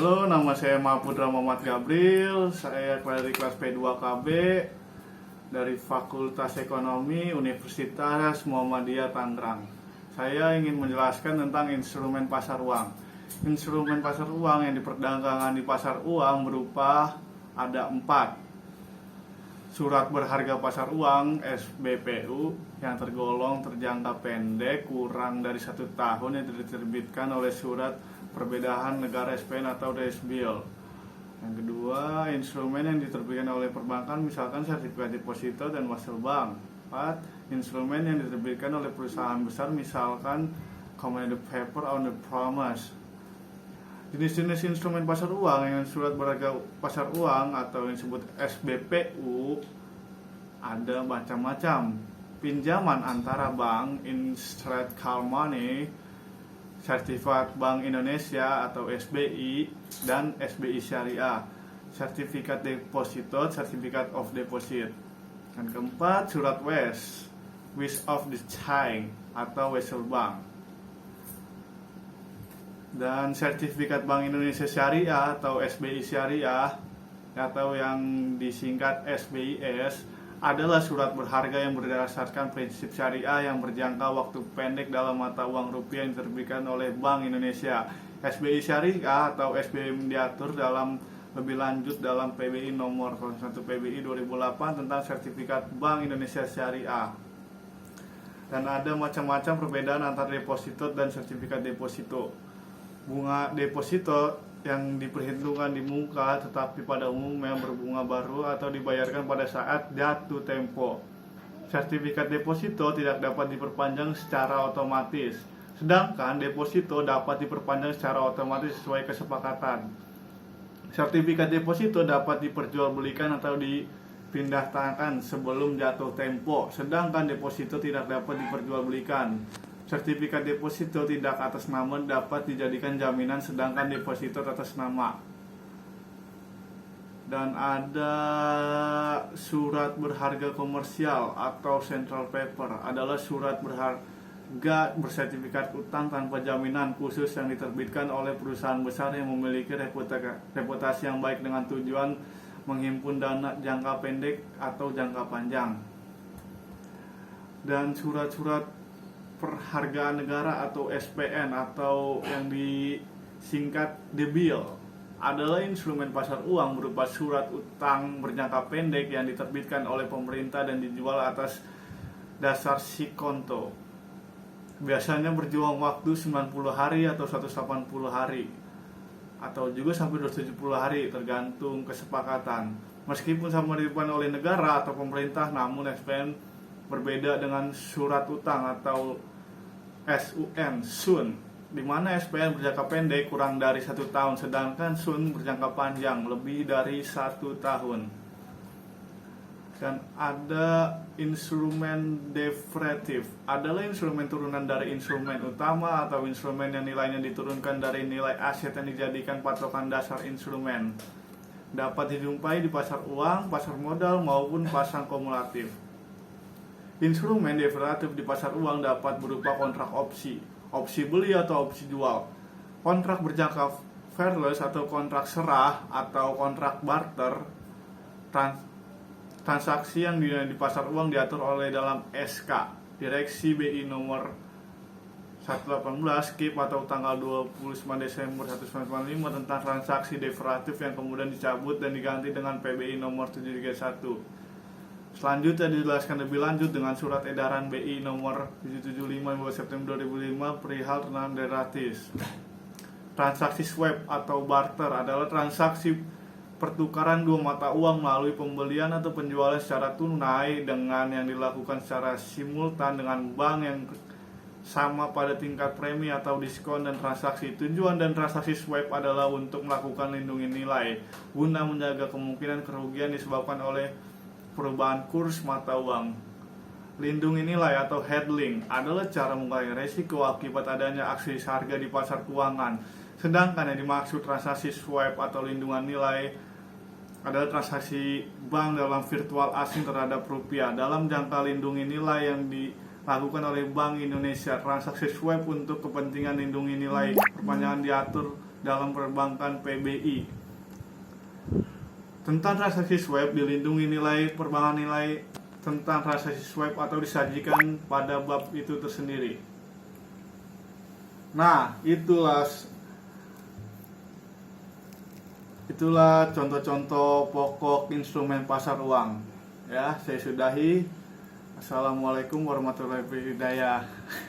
Halo, nama saya Mahpudra Muhammad Gabriel. Saya dari kelas P2KB dari Fakultas Ekonomi Universitas Muhammadiyah Tangerang. Saya ingin menjelaskan tentang instrumen pasar uang. Instrumen pasar uang yang diperdagangkan di pasar uang berupa ada 4. Surat berharga pasar uang (SBPU) yang tergolong terjangka pendek kurang dari 1 tahun yang diterbitkan oleh Surat Perbedaan Negara SPN atau DS Bill. Yang kedua, instrumen yang diterbitkan oleh perbankan misalkan sertifikat deposito dan wasil bank. 4. Instrumen yang diterbitkan oleh perusahaan besar misalkan Commodity Paper on the Promise. Jenis-jenis instrumen pasar uang yang surat berharga pasar uang atau yang disebut SBPU ada macam-macam. Pinjaman antara bank, Instrument Call Money, Sertifikat Bank Indonesia atau SBI, dan SBI Syariah, Sertifikat Deposito, Certificate of Deposit. Dan keempat, surat Wish of the Chai atau Wesel Bank. Dan sertifikat Bank Indonesia Syariah atau SBI Syariah atau yang disingkat SBIS adalah surat berharga yang berdasarkan prinsip syariah yang berjangka waktu pendek dalam mata uang rupiah yang diterbitkan oleh Bank Indonesia. SBI Syariah atau SBM diatur dalam lebih lanjut dalam PBI nomor 01 PBI 2008 tentang sertifikat Bank Indonesia Syariah. Dan ada macam-macam perbedaan antara deposito dan sertifikat deposito. Bunga deposito yang diperhitungkan di muka tetapi pada umumnya berbunga baru atau dibayarkan pada saat jatuh tempo. Sertifikat deposito tidak dapat diperpanjang secara otomatis, sedangkan deposito dapat diperpanjang secara otomatis sesuai kesepakatan. Sertifikat deposito dapat diperjualbelikan atau dipindah tangan sebelum jatuh tempo, sedangkan deposito tidak dapat diperjualbelikan. Sertifikat deposito tidak atas nama dapat dijadikan jaminan, sedangkan deposito atas nama. Dan ada surat berharga komersial atau central paper adalah surat berharga bersertifikat utang tanpa jaminan khusus yang diterbitkan oleh perusahaan besar yang memiliki reputasi yang baik dengan tujuan menghimpun dana jangka pendek atau jangka panjang. Dan surat-surat perhargaan negara atau SPN atau yang disingkat DBIL adalah instrumen pasar uang berupa surat utang berjangka pendek yang diterbitkan oleh pemerintah dan dijual atas dasar sikonto. Biasanya berjuang waktu 90 hari atau 180 hari atau juga sampai 270 hari tergantung kesepakatan. Meskipun sama diterbitkan oleh negara atau pemerintah, namun SPN berbeda dengan surat utang atau SUN, di mana SPN berjangka pendek kurang dari 1 tahun, sedangkan SUN berjangka panjang lebih dari 1 tahun. Dan ada instrumen derivatif, adalah instrumen turunan dari instrumen utama atau instrumen yang nilainya diturunkan dari nilai aset yang dijadikan patokan dasar instrumen. Dapat dijumpai di pasar uang, pasar modal maupun pasar kumulatif. Instrumen derivatif di pasar uang dapat berupa kontrak opsi, opsi beli atau opsi jual, kontrak berjangka fairless atau kontrak serah atau kontrak barter. Transaksi yang di pasar uang diatur oleh dalam SK Direksi BI nomor 118 KIP atau tanggal 29 Desember 1995 tentang transaksi derivatif yang kemudian dicabut dan diganti dengan PBI nomor 731. Selanjutnya dijelaskan lebih lanjut dengan surat edaran BI nomor 775 15 September 2005 perihal tentang derivatif. Transaksi swap atau barter adalah transaksi pertukaran dua mata uang melalui pembelian atau penjualan secara tunai dengan yang dilakukan secara simultan dengan bank yang sama pada tingkat premi atau diskon dan transaksi. Tujuan dan transaksi swap adalah untuk melakukan lindungi nilai guna menjaga kemungkinan kerugian disebabkan oleh perubahan kurs mata uang. Lindungi nilai atau hedging adalah cara mengurangi resiko akibat adanya aksi harga di pasar keuangan. Sedangkan yang dimaksud transaksi swap atau lindungan nilai adalah transaksi bank dalam virtual asing terhadap rupiah dalam jangka lindungi nilai yang dilakukan oleh Bank Indonesia. Transaksi swap untuk kepentingan lindungi nilai perpanjangan diatur dalam perbankan PBI. Tentang transaksi swap dilindungi nilai perbankan nilai tentang transaksi swap atau disajikan pada bab itu tersendiri. Nah, itulah contoh-contoh pokok instrumen pasar uang. Ya, saya sudahi. Assalamualaikum warahmatullahi wabarakatuh.